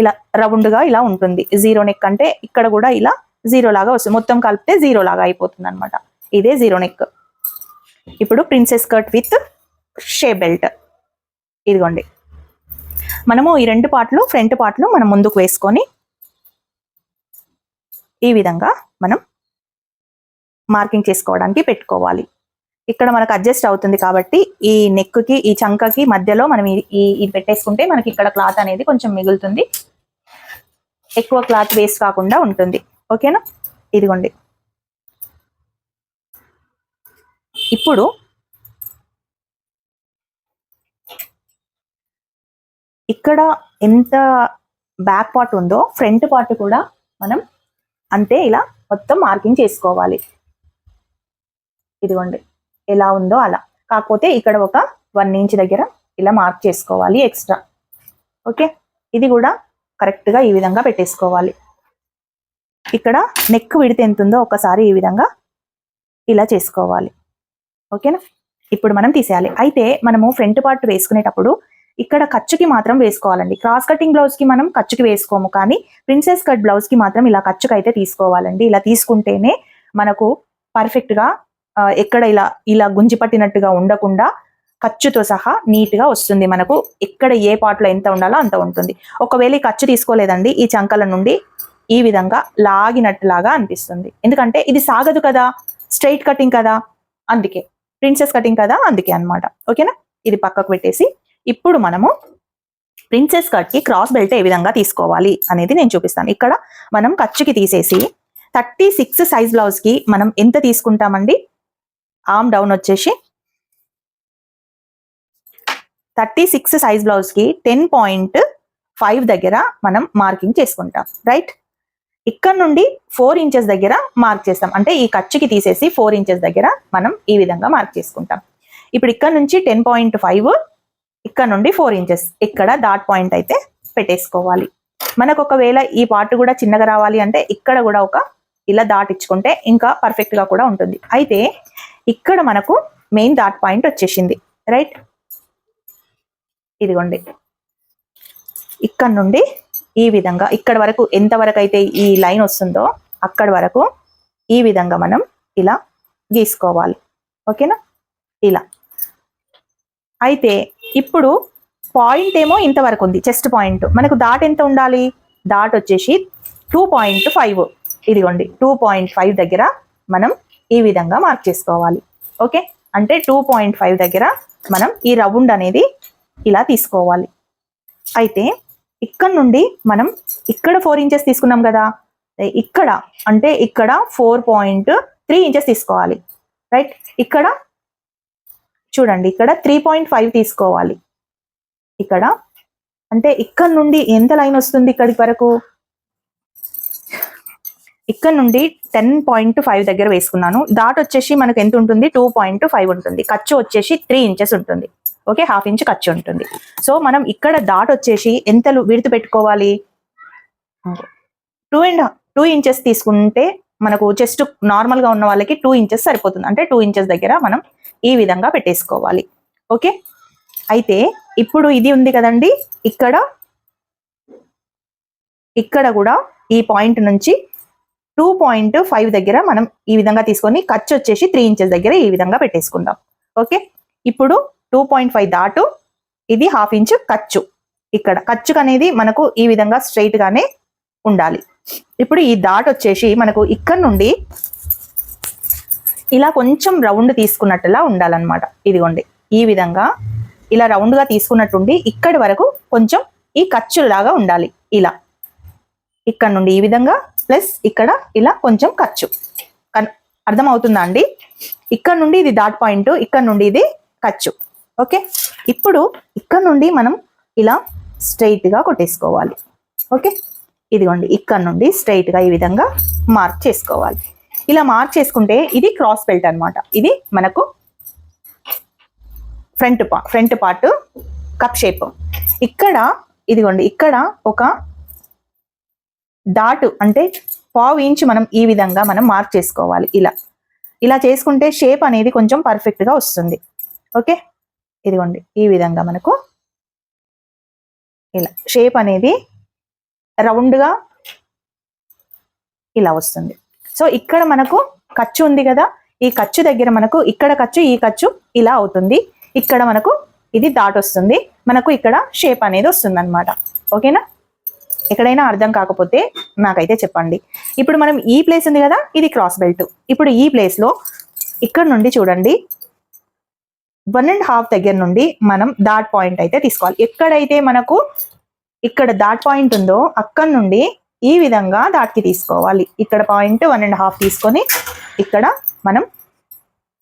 ఇలా రౌండ్గా ఇలా ఉంటుంది. జీరో నెక్ అంటే ఇక్కడ కూడా ఇలా జీరో లాగా వస్తుంది, మొత్తం కలిపితే జీరో లాగా అయిపోతుంది అనమాట. ఇదే జీరో నెక్. ఇప్పుడు ప్రిన్సెస్ స్కర్ట్ విత్ షే బెల్ట్. ఇదిగోండి, మనము ఈ రెండు పార్ట్లు ఫ్రంట్ పార్ట్లు మనం ముందుకు వేసుకొని ఈ విధంగా మనం మార్కింగ్ చేసుకోవడానికి పెట్టుకోవాలి. ఇక్కడ మనకు అడ్జస్ట్ అవుతుంది కాబట్టి ఈ నెక్కి ఈ చంకకి మధ్యలో మనం ఇది పెట్టేసుకుంటే మనకి ఇక్కడ క్లాత్ అనేది కొంచెం మిగులుతుంది, ఎక్కువ క్లాత్ వేస్ట్ కాకుండా ఉంటుంది. ఓకేనా? ఇదిగోండి, ఇప్పుడు ఇక్కడ ఎంత బ్యాక్ పార్ట్ ఉందో ఫ్రంట్ పార్ట్ కూడా మనం అంతే ఇలా మొత్తం మార్కింగ్ చేసుకోవాలి. ఇదిగోండి ఎలా ఉందో అలా, కాకపోతే ఇక్కడ ఒక 1 ఇంచ్ దగ్గర ఇలా మార్క్ చేసుకోవాలి ఎక్స్ట్రా. ఓకే, ఇది కూడా కరెక్ట్గా ఈ విధంగా పెట్టేసుకోవాలి. ఇక్కడ నెక్ విడితే ఎంత ఉందో ఒకసారి ఈ విధంగా ఇలా చేసుకోవాలి. ఓకేనా? ఇప్పుడు మనం తీసేయాలి. అయితే మనము ఫ్రంట్ పార్ట్ వేసుకునేటప్పుడు ఇక్కడ ఖర్చుకి మాత్రం వేసుకోవాలండి. క్రాస్ కటింగ్ బ్లౌజ్కి మనం ఖర్చుకి వేసుకోము, కానీ ప్రిన్సెస్ కట్ బ్లౌజ్కి మాత్రం ఇలా ఖర్చుకి అయితే తీసుకోవాలండి. ఇలా తీసుకుంటేనే మనకు పర్ఫెక్ట్గా ఎక్కడ ఇలా ఇలా గుంజి పట్టినట్టుగా ఉండకుండా ఖర్చుతో సహా నీట్గా వస్తుంది. మనకు ఎక్కడ ఏ పార్ట్లో ఎంత ఉండాలో అంత ఉంటుంది. ఒకవేళ ఈ ఖర్చు తీసుకోలేదండి, ఈ చంకల నుండి ఈ విధంగా లాగినట్టులాగా అనిపిస్తుంది. ఎందుకంటే ఇది సాగదు కదా, స్ట్రైట్ కటింగ్ కదా, అందుకే ప్రిన్సెస్ కటింగ్ కదా, అందుకే అన్నమాట. ఓకేనా? ఇది పక్కకు పెట్టేసి ఇప్పుడు మనము ప్రిన్సెస్ కట్కి క్రాస్ బెల్ట్ ఏ విధంగా తీసుకోవాలి అనేది నేను చూపిస్తాను. ఇక్కడ మనం ఖర్చుకి తీసేసి 36 సైజ్ బ్లౌజ్కి మనం ఎంత తీసుకుంటామండి? ఆర్మ్ డౌన్ వచ్చేసి 36 సైజ్ బ్లౌజ్కి 10.5 దగ్గర మనం మార్కింగ్ చేసుకుంటాం. రైట్? ఇక్కడ నుండి 4 ఇంచెస్ దగ్గర మార్క్ చేస్తాం. అంటే ఈ ఖర్చుకి తీసేసి 4 ఇంచెస్ దగ్గర మనం ఈ విధంగా మార్క్ చేసుకుంటాం. ఇప్పుడు ఇక్కడ నుంచి 10.5, ఇక్కడ నుండి 4 ఇంచెస్ ఇక్కడ డాట్ పాయింట్ అయితే పెట్టేసుకోవాలి. మనకు ఒకవేళ ఈ పార్ట్ కూడా చిన్నగా రావాలి అంటే ఇక్కడ కూడా ఒక ఇలా డాట్ ఇచ్చుకుంటే ఇంకా పర్ఫెక్ట్గా కూడా ఉంటుంది. అయితే ఇక్కడ మనకు మెయిన్ డాట్ పాయింట్ వచ్చేసింది. రైట్? ఇదిగోండి, ఇక్కడ నుండి ఈ విధంగా ఇక్కడ వరకు ఎంతవరకు అయితే ఈ లైన్ వస్తుందో అక్కడ వరకు ఈ విధంగా మనం ఇలా గీసుకోవాలి. ఓకేనా? ఇలా. అయితే ఇప్పుడు పాయింట్ ఏమో ఇంతవరకు ఉంది, చెస్ట్ పాయింట్. మనకు డాట్ ఎంత ఉండాలి? డాట్ వచ్చేసి 2.5. ఇదిగోండి 2.5 దగ్గర మనం ఈ విధంగా మార్క్ చేసుకోవాలి. ఓకే, అంటే 2.5 దగ్గర మనం ఈ రౌండ్ అనేది ఇలా తీసుకోవాలి. అయితే ఇక్కడ నుండి మనం ఇక్కడ 4 ఇంచెస్ తీసుకున్నాం కదా, ఇక్కడ అంటే ఇక్కడ 4.3 ఇంచెస్ తీసుకోవాలి. రైట్? ఇక్కడ చూడండి, ఇక్కడ 3.5 తీసుకోవాలి. ఇక్కడ అంటే ఇక్కడ నుండి ఎంత లైన్ వస్తుంది ఇక్కడికి వరకు? ఇక్కడ నుండి 10.5 దగ్గర వేసుకున్నాను. డాట్ వచ్చేసి మనకు ఎంత ఉంటుంది? 2.5 ఉంటుంది. ఖర్చు వచ్చేసి 3 ఇంచెస్ ఉంటుంది. ఓకే, 1/2 ఇంచ్ ఖర్చు ఉంటుంది. సో మనం ఇక్కడ డాట్ వచ్చేసి ఎంత విడత పెట్టుకోవాలి? 2 ఇంచెస్ తీసుకుంటే మనకు చెస్ట్ నార్మల్గా ఉన్న వాళ్ళకి 2 ఇంచెస్ సరిపోతుంది. అంటే 2 ఇంచెస్ దగ్గర మనం ఈ విధంగా పెట్టేసుకోవాలి. ఓకే, అయితే ఇప్పుడు ఇది ఉంది కదండి, ఇక్కడ కూడా ఈ పాయింట్ నుంచి 2.5 దగ్గర మనం ఈ విధంగా తీసుకొని ఖర్చు వచ్చేసి 3 ఇంచెస్ దగ్గర ఈ విధంగా పెట్టేసుకుందాం. ఓకే, ఇప్పుడు 2.5 దాటు, ఇది 1/2 ఇంచ్ ఖర్చు. ఇక్కడ ఖర్చుకు అనేది మనకు ఈ విధంగా స్ట్రైట్ గానే ఉండాలి. ఇప్పుడు ఈ డాట్ వచ్చేసి మనకు ఇక్కడ నుండి ఇలా కొంచెం రౌండ్ తీసుకున్నట్టులా ఉండాలన్నమాట. ఇదిగోండి, ఈ విధంగా ఇలా రౌండ్ గా తీసుకున్నట్టుండి ఇక్కడి వరకు కొంచెం ఈ ఖర్చులాగా ఉండాలి. ఇలా ఇక్కడ నుండి ఈ విధంగా ప్లస్ ఇక్కడ ఇలా కొంచెం ఖర్చు. అర్థమవుతుందా అండి? ఇక్కడ నుండి ఇది డాట్ పాయింట్, ఇక్కడ నుండి ఇది ఖర్చు. ఓకే, ఇప్పుడు ఇక్కడ నుండి మనం ఇలా స్ట్రైట్ గా కొట్టేసుకోవాలి. ఓకే, ఇదిగోండి ఇక్కడ నుండి స్ట్రైట్ గా ఈ విధంగా మార్క్ చేసుకోవాలి. ఇలా మార్క్ చేసుకుంటే ఇది క్రాస్ బెల్ట్ అన్నమాట. ఇది మనకు ఫ్రంట్ పార్ట్ కప్ షేప్. ఇక్కడ ఇదిగోండి, ఇక్కడ ఒక డాట్ అంటే 1/4 ఇంచ్ మనం ఈ విధంగా మనం మార్క్ చేసుకోవాలి. ఇలా చేసుకుంటే షేప్ అనేది కొంచెం పర్ఫెక్ట్ గా వస్తుంది. ఓకే, ఇదిగోండి ఈ విధంగా మనకు ఇలా షేప్ అనేది రౌండ్గా ఇలా వస్తుంది. సో ఇక్కడ మనకు ఖర్చు ఉంది కదా, ఈ ఖర్చు దగ్గర మనకు ఇక్కడ ఖర్చు, ఈ ఖర్చు ఇలా అవుతుంది. ఇక్కడ మనకు ఇది డాట్ వస్తుంది, మనకు ఇక్కడ షేప్ అనేది వస్తుంది అనమాట. ఓకేనా? ఎక్కడైనా అర్థం కాకపోతే నాకైతే చెప్పండి. ఇప్పుడు మనం ఈ ప్లేస్ ఉంది కదా, ఇది క్రాస్ బెల్ట్. ఇప్పుడు ఈ ప్లేస్లో ఇక్కడ నుండి చూడండి 1.5 దగ్గర నుండి మనం డాట్ పాయింట్ అయితే తీసుకోవాలి. ఎక్కడైతే మనకు ఇక్కడ డాట్ పాయింట్ ఉందో అక్కడ నుండి ఈ విధంగా డాట్కి తీసుకోవాలి. ఇక్కడ పాయింట్ 1.5 తీసుకొని ఇక్కడ మనం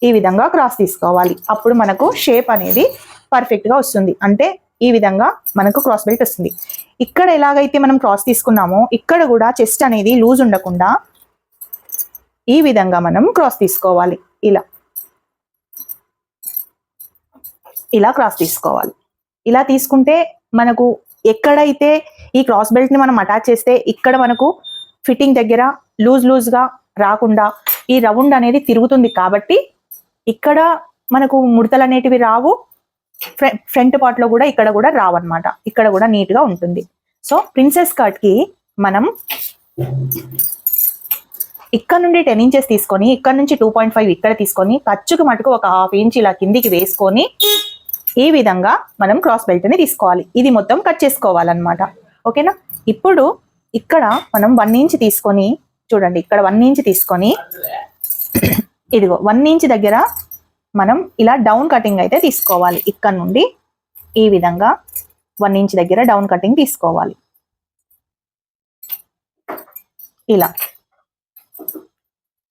ఈ విధంగా క్రాస్ తీసుకోవాలి. అప్పుడు మనకు షేప్ అనేది పర్ఫెక్ట్గా వస్తుంది. అంటే ఈ విధంగా మనకు క్రాస్ బెల్ట్ వస్తుంది. ఇక్కడ ఎలాగైతే మనం క్రాస్ తీసుకున్నామో ఇక్కడ కూడా చెస్ట్ అనేది లూజ్ ఉండకుండా ఈ విధంగా మనం క్రాస్ తీసుకోవాలి. ఇలా క్రాస్ తీసుకోవాలి. ఇలా తీసుకుంటే మనకు ఎక్కడైతే ఈ క్రాస్ బెల్ట్ ని మనం అటాచ్ చేస్తే ఇక్కడ మనకు ఫిట్టింగ్ దగ్గర లూజ్గా రాకుండా ఈ రౌండ్ అనేది తిరుగుతుంది. కాబట్టి ఇక్కడ మనకు ముడతలు అనేటివి రావు. ఫ్రంట్ పార్ట్ లో కూడా ఇక్కడ కూడా రావు అనమాట. ఇక్కడ కూడా నీట్ గా ఉంటుంది. సో ప్రిన్సెస్ కట్ కి మనం ఇక్కడ నుండి 10 ఇంచెస్ తీసుకొని ఇక్కడ నుంచి 2.5 ఇక్కడ తీసుకొని ఖర్చుకు మటుకు ఒక 1/2 ఇంచ్ ఇలా కిందికి వేసుకొని ఈ విధంగా మనం క్రాస్ బెల్ట్ ని తీసుకోవాలి. ఇది మొత్తం కట్ చేసుకోవాలన్నమాట. ఓకేనా? ఇప్పుడు ఇక్కడ మనం 1 ఇంచ్ తీసుకొని చూడండి, ఇక్కడ 1 ఇంచ్ తీసుకొని ఇదిగో 1 ఇంచ్ దగ్గర మనం ఇలా డౌన్ కటింగ్ అయితే తీసుకోవాలి. ఇక్కడ నుండి ఈ విధంగా 1 ఇంచ్ దగ్గర డౌన్ కటింగ్ తీసుకోవాలి. ఇలా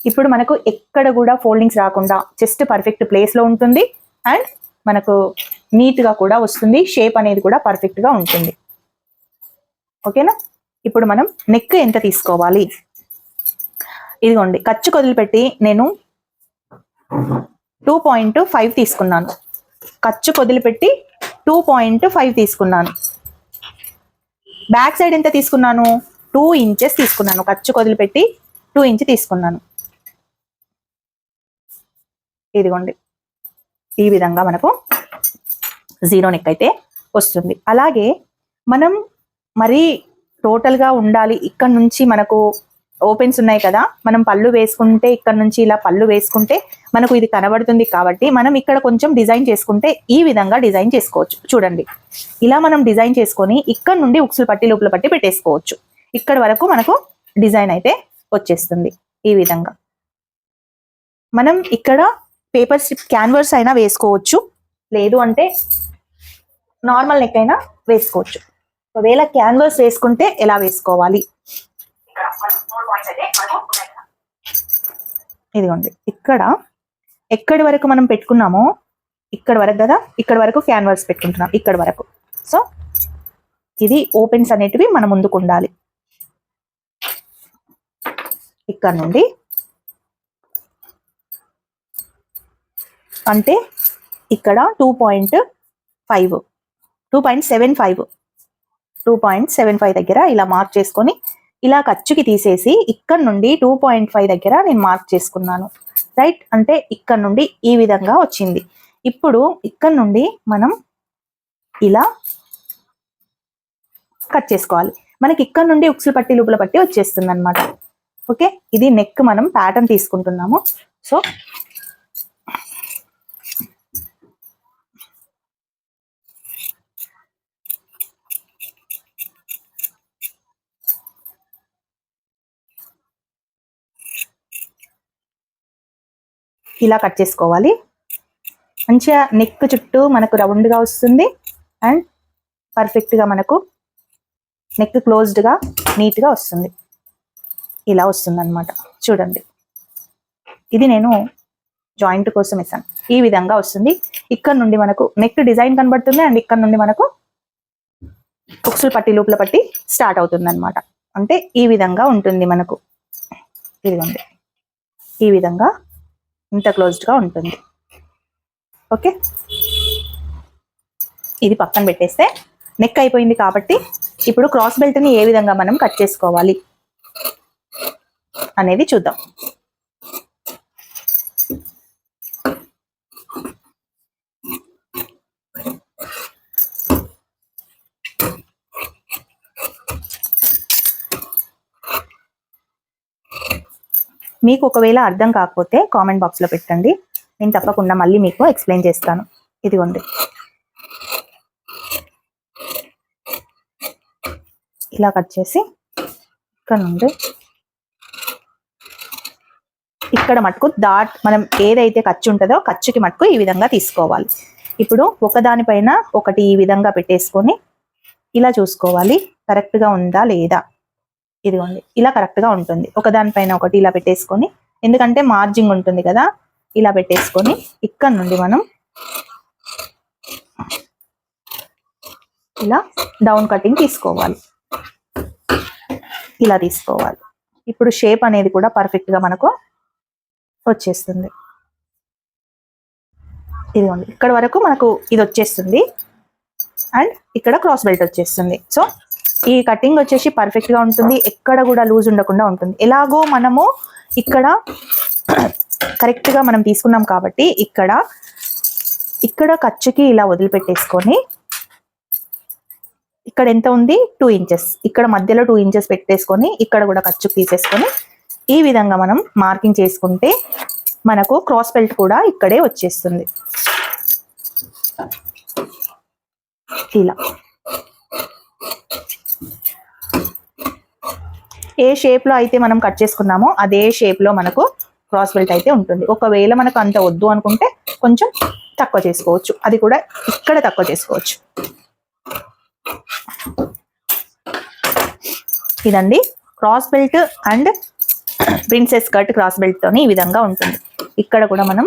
ఇప్పుడు మనకు ఎక్కడ కూడా ఫోల్డింగ్స్ రాకుండా చెస్ట్ పర్ఫెక్ట్ ప్లేస్ లో ఉంటుంది. అండ్ మనకు నీట్ గా కూడా వస్తుంది. షేప్ అనేది కూడా పర్ఫెక్ట్ గా ఉంటుంది. ఓకేనా? ఇప్పుడు మనం నెక్ ఎంత తీసుకోవాలి? ఇదిగోండి, ఖర్చు వదిలిపెట్టి నేను 2.5 తీసుకున్నాను. ఖర్చు వదిలిపెట్టి 2.5 తీసుకున్నాను. బ్యాక్ సైడ్ ఎంత తీసుకున్నాను? 2 ఇంచెస్ తీసుకున్నాను. ఖర్చు వదిలిపెట్టి 2 ఇంచ్ తీసుకున్నాను. ఇదిగోండి, ఈ విధంగా మనకు జీరో నెక్ అయితే వస్తుంది. అలాగే మనం మరీ టోటల్గా ఉండాలి, ఇక్కడ నుంచి మనకు ఓపెన్స్ ఉన్నాయి కదా, మనం పళ్ళు వేసుకుంటే ఇక్కడ నుంచి ఇలా పళ్ళు వేసుకుంటే మనకు ఇది కనబడుతుంది. కాబట్టి మనం ఇక్కడ కొంచెం డిజైన్ చేసుకుంటే ఈ విధంగా డిజైన్ చేసుకోవచ్చు. చూడండి, ఇలా మనం డిజైన్ చేసుకొని ఇక్కడ నుండి ఉక్సులు పట్టి లోపల పట్టి పెట్టేసుకోవచ్చు. ఇక్కడ వరకు మనకు డిజైన్ అయితే వచ్చేస్తుంది. ఈ విధంగా మనం ఇక్కడ పేపర్ స్ట్రిప్ క్యాన్వర్స్ అయినా వేసుకోవచ్చు, లేదు అంటే నార్మల్ నెక్ అయినా వేసుకోవచ్చు. ఒకవేళ క్యాన్వర్స్ వేసుకుంటే ఎలా వేసుకోవాలి? ఇదిగోండి, ఇక్కడ ఎక్కడి వరకు మనం పెట్టుకున్నామో ఇక్కడ వరకు కదా, ఇక్కడ వరకు క్యాన్వర్స్ పెట్టుకుంటున్నాం ఇక్కడ వరకు. సో ఇది ఓపెన్స్ అనేటివి మన ముందుకు ఉండాలి. ఇక్కడ నుండి అంటే ఇక్కడ 2.75 దగ్గర ఇలా మార్క్ చేసుకొని ఇలా ఖర్చుకి తీసేసి ఇక్కడ నుండి 2.5 దగ్గర నేను మార్క్ చేసుకున్నాను. రైట్? అంటే ఇక్కడ నుండి ఈ విధంగా వచ్చింది. ఇప్పుడు ఇక్కడ నుండి మనం ఇలా కట్ చేసుకోవాలి. మనకి ఇక్కడ నుండి ఉక్సులు పట్టి లోపల పట్టి వచ్చేస్తుంది అనమాట. ఓకే, ఇది నెక్ మనం ప్యాటర్న్ తీసుకుంటున్నాము. సో ఇలా కట్ చేసుకోవాలి. మంచిగా నెక్ చుట్టూ మనకు రౌండ్గా వస్తుంది. అండ్ పర్ఫెక్ట్గా మనకు నెక్ క్లోజ్డ్గా నీట్గా వస్తుంది. ఇలా వస్తుంది అనమాట. చూడండి, ఇది నేను జాయింట్ కోసం వేసాను. ఈ విధంగా వస్తుంది. ఇక్కడ నుండి మనకు నెక్ డిజైన్ కనబడుతుంది. అండ్ ఇక్కడ నుండి మనకు ఉక్సులు పట్టి లోపల పట్టి స్టార్ట్ అవుతుంది అనమాట. అంటే ఈ విధంగా ఉంటుంది మనకు. ఇదిగోండి, ఈ విధంగా ఇంత క్లోజ్డ్గా ఉంటుంది. ఓకే, ఇది పక్కన పెట్టేస్తే నెక్ అయిపోయింది. కాబట్టి ఇప్పుడు క్రాస్ బెల్ట్ని ఏ విధంగా మనం కట్ చేసుకోవాలి అనేది చూద్దాం. మీకు ఒకవేళ అర్థం కాకపోతే కామెంట్ బాక్స్లో పెట్టండి, నేను తప్పకుండా మళ్ళీ మీకు ఎక్స్ప్లెయిన్ చేస్తాను. ఇదిగోండి, ఇలా కట్ చేసి ఇక్కడ నుండి ఇక్కడ మటుకు మనం ఏదైతే ఖర్చు ఉంటుందో ఖర్చుకి మటుకు ఈ విధంగా తీసుకోవాలి. ఇప్పుడు ఒకదానిపైన ఒకటి ఈ విధంగా పెట్టేసుకొని ఇలా చూసుకోవాలి కరెక్ట్గా ఉందా లేదా. ఇదిగోండి, ఇలా కరెక్ట్గా ఉంటుంది. ఒకదానిపైన ఒకటి ఇలా పెట్టేసుకొని, ఎందుకంటే మార్జింగ్ ఉంటుంది కదా, ఇలా పెట్టేసుకొని ఇక్కడ నుండి మనం ఇలా డౌన్ కటింగ్ తీసుకోవాలి. ఇలా తీసుకోవాలి. ఇప్పుడు షేప్ అనేది కూడా పర్ఫెక్ట్గా మనకు వచ్చేస్తుంది. ఇదిగోండి, ఇక్కడ వరకు మనకు ఇది వచ్చేస్తుంది అండ్ ఇక్కడ క్రాస్ బెల్ట్ వచ్చేస్తుంది. సో ఈ కటింగ్ వచ్చేసి పర్ఫెక్ట్గా ఉంటుంది, ఎక్కడ కూడా లూజ్ ఉండకుండా ఉంటుంది. ఎలాగో మనము ఇక్కడ కరెక్ట్గా మనం తీసుకున్నాం కాబట్టి ఇక్కడ ఖర్చుకి ఇలా వదిలిపెట్టేసుకొని ఇక్కడ ఎంత ఉంది 2 ఇంచెస్, ఇక్కడ మధ్యలో 2 ఇంచెస్ పెట్టేసుకొని ఇక్కడ కూడా ఖర్చుకి తీసేసుకొని ఈ విధంగా మనం మార్కింగ్ చేసుకుంటే మనకు క్రాస్ బెల్ట్ కూడా ఇక్కడే వచ్చేస్తుంది. ఇలా ఏ షేప్ లో అయితే మనం కట్ చేసుకున్నామో అదే షేప్ లో మనకు క్రాస్ బెల్ట్ అయితే ఉంటుంది. ఒకవేళ మనకు అంత వద్దు అనుకుంటే కొంచెం తక్కువ చేసుకోవచ్చు, అది కూడా ఇక్కడ తక్కువ చేసుకోవచ్చు. ఇదండి cross belt and princess cut cross belt తోని ఈ విధంగా ఉంటుంది. ఇక్కడ కూడా మనం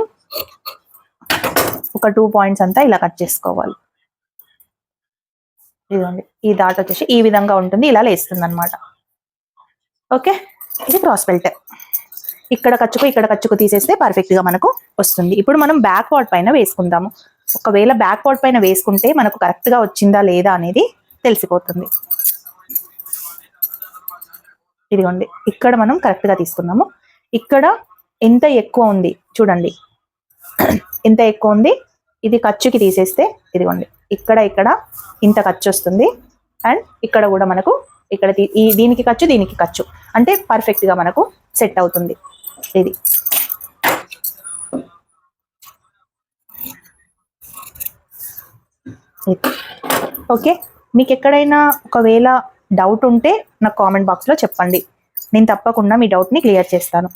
ఒక 2 పాయింట్స్ అంతా ఇలా కట్ చేసుకోవాలి. ఇదండి, ఈ డాట్ వచ్చేసి ఈ విధంగా ఉంటుంది, ఇలా లేస్తుంది అనమాట. ఓకే, ఇది క్రాస్ బెల్ట్. ఇక్కడ ఖర్చుకు తీసేస్తే పర్ఫెక్ట్ గా మనకు వస్తుంది. ఇప్పుడు మనం బ్యాక్ పార్ట్ పైన వేసుకుందాము. ఒకవేళ బ్యాక్ పార్ట్ పైన వేసుకుంటే మనకు కరెక్ట్ గా వచ్చిందా లేదా అనేది తెలిసిపోతుంది. ఇదిగోండి, ఇక్కడ మనం కరెక్ట్ గా తీసుకున్నాము. ఇక్కడ ఎంత ఎక్కువ ఉంది చూడండి, ఎంత ఎక్కువ ఉంది. ఇది ఖర్చుకి తీసేస్తే ఇదిగోండి, ఇక్కడ ఇంత ఖర్చు వస్తుంది అండ్ ఇక్కడ కూడా మనకు ఇక్కడ దీనికి ఖర్చు అంటే పర్ఫెక్ట్ గా మనకు సెట్ అవుతుంది. ఇది ఓకే. మీకు ఎక్కడైనా ఒకవేళ డౌట్ ఉంటే నాకు కామెంట్ బాక్స్లో చెప్పండి, నేను తప్పకుండా మీ డౌట్ని క్లియర్ చేస్తాను.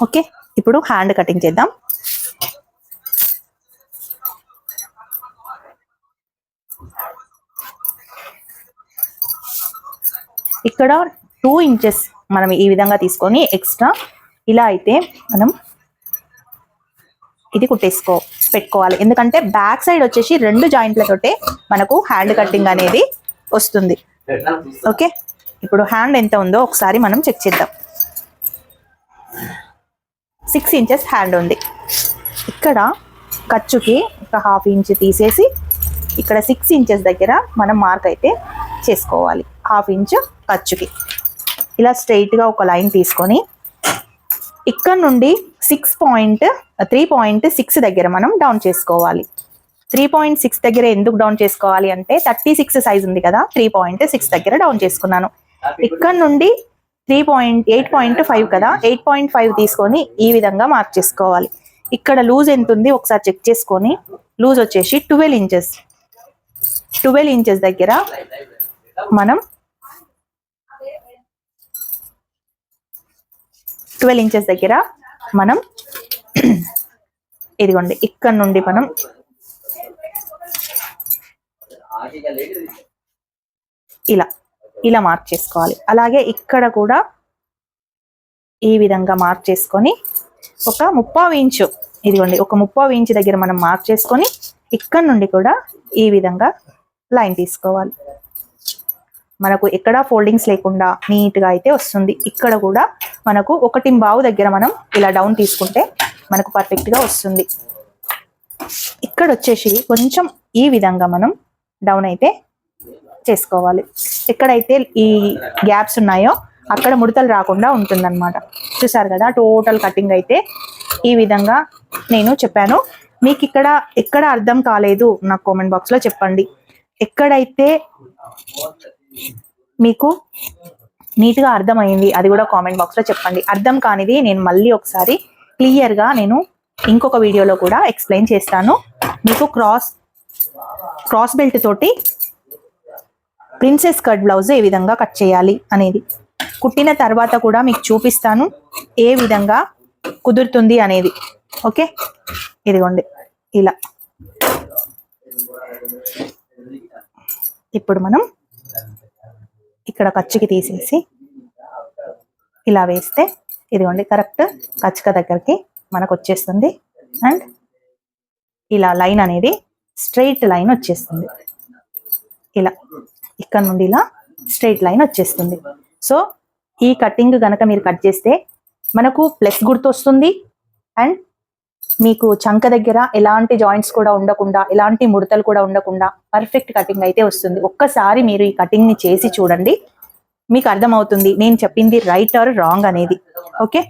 ఓకే, ఇప్పుడు హ్యాండ్ కటింగ్ చేద్దాం. ఇక్కడ 2 ఇంచెస్ మనం ఈ విధంగా తీసుకొని ఎక్స్ట్రా ఇలా అయితే మనం ఇది పెట్టుకోవాలి. ఎందుకంటే బ్యాక్ సైడ్ వచ్చేసి 2 జాయింట్లతోటే మనకు హ్యాండ్ కటింగ్ అనేది వస్తుంది. ఓకే, ఇప్పుడు హ్యాండ్ ఎంత ఉందో ఒకసారి మనం చెక్ చేద్దాం. 6 ఇంచెస్ హ్యాండ్ ఉంది. ఇక్కడ ఖర్చుకి ఒక 1/2 ఇంచ్ తీసేసి ఇక్కడ 6 ఇంచెస్ దగ్గర మనం మార్క్ అయితే చేసుకోవాలి. 1/2 ఇంచ్ ఖర్చుకి ఇలా స్ట్రైట్గా ఒక లైన్ తీసుకొని ఇక్కడ నుండి 3.6 దగ్గర మనం డౌన్ చేసుకోవాలి. 3.6 దగ్గర ఎందుకు డౌన్ చేసుకోవాలి అంటే 36 సైజ్ ఉంది కదా, 3.6 దగ్గర డౌన్ చేసుకున్నాను. ఇక్కడ నుండి 8.5 కదా, 8.5 తీసుకొని ఈ విధంగా మార్క్ చేసుకోవాలి. ఇక్కడ లూజ్ ఎంత ఉంది ఒకసారి చెక్ చేసుకొని, లూజ్ వచ్చేసి 12 ఇంచెస్. 12 ఇంచెస్ దగ్గర మనం 12 ఇంచెస్ దగ్గర మనం ఇదిగోండి, ఇక్కడ నుండి మనం ఇలా మార్క్ చేసుకోవాలి. అలాగే ఇక్కడ కూడా ఈ విధంగా మార్క్ చేసుకొని ఒక 3/4 ఇంచు, ఇదిగోండి ఒక 3/4 ఇంచు దగ్గర మనం మార్క్ చేసుకొని ఇక్కడ నుండి కూడా ఈ విధంగా లైన్ తీసుకోవాలి. మనకు ఎక్కడ ఫోల్డింగ్స్ లేకుండా నీట్గా అయితే వస్తుంది. ఇక్కడ కూడా మనకు 1.5 దగ్గర మనం ఇలా డౌన్ తీసుకుంటే మనకు పర్ఫెక్ట్గా వస్తుంది. ఇక్కడ వచ్చేసి కొంచెం ఈ విధంగా మనం డౌన్ అయితే చేసుకోవాలి. ఎక్కడైతే ఈ గ్యాప్స్ ఉన్నాయో అక్కడ ముడతలు రాకుండా ఉంటుందన్నమాట. చూసారు కదా, టోటల్ కటింగ్ అయితే ఈ విధంగా నేను చెప్పాను. మీకు ఎక్కడ అర్థం కాలేదు నాకు కామెంట్ బాక్స్ లో చెప్పండి. ఎక్కడైతే మీకు నీట్ గా అర్థమైంది అది కూడా కామెంట్ బాక్స్ లో చెప్పండి. అర్థం కానిది నేను మళ్ళీ ఒకసారి క్లియర్ గా నేను ఇంకొక వీడియోలో కూడా ఎక్స్ప్లెయిన్ చేస్తాను. మీకు క్రాస్ బెల్ట్ తోటి ప్రిన్సెస్ కట్ బ్లౌజ్ ఏ విధంగా కట్ చేయాలి అనేది కుట్టిన తర్వాత కూడా మీకు చూపిస్తాను ఏ విధంగా కుదురుతుంది అనేది. ఓకే, ఇదిగోండి ఇలా. ఇప్పుడు మనం ఇక్కడ ఖర్చుకి తీసేసి ఇలా వేస్తే ఇదిగోండి కరెక్ట్ కచ్చిక దగ్గరికి మనకు వచ్చేస్తుంది. అండ్ ఇలా లైన్ అనేది స్ట్రైట్ లైన్ వచ్చేస్తుంది. ఇలా ఇక్కడ నుండి ఇలా స్ట్రైట్ లైన్ వచ్చేస్తుంది. సో ఈ కటింగ్ గనక మీరు కట్ చేస్తే మనకు ప్లస్ గుర్తు వస్తుంది. అండ్ మీకు చంక దగ్గర ఎలాంటి జాయింట్స్ కూడా ఉండకుండా, ఎలాంటి ముడతలు కూడా ఉండకుండా పర్ఫెక్ట్ కటింగ్ అయితే వస్తుంది. ఒక్కసారి మీరు ఈ కటింగ్ ని చేసి చూడండి, మీకు అర్థమవుతుంది నేను చెప్పింది రైట్ ఆర్ రాంగ్ అనేది. ఓకే.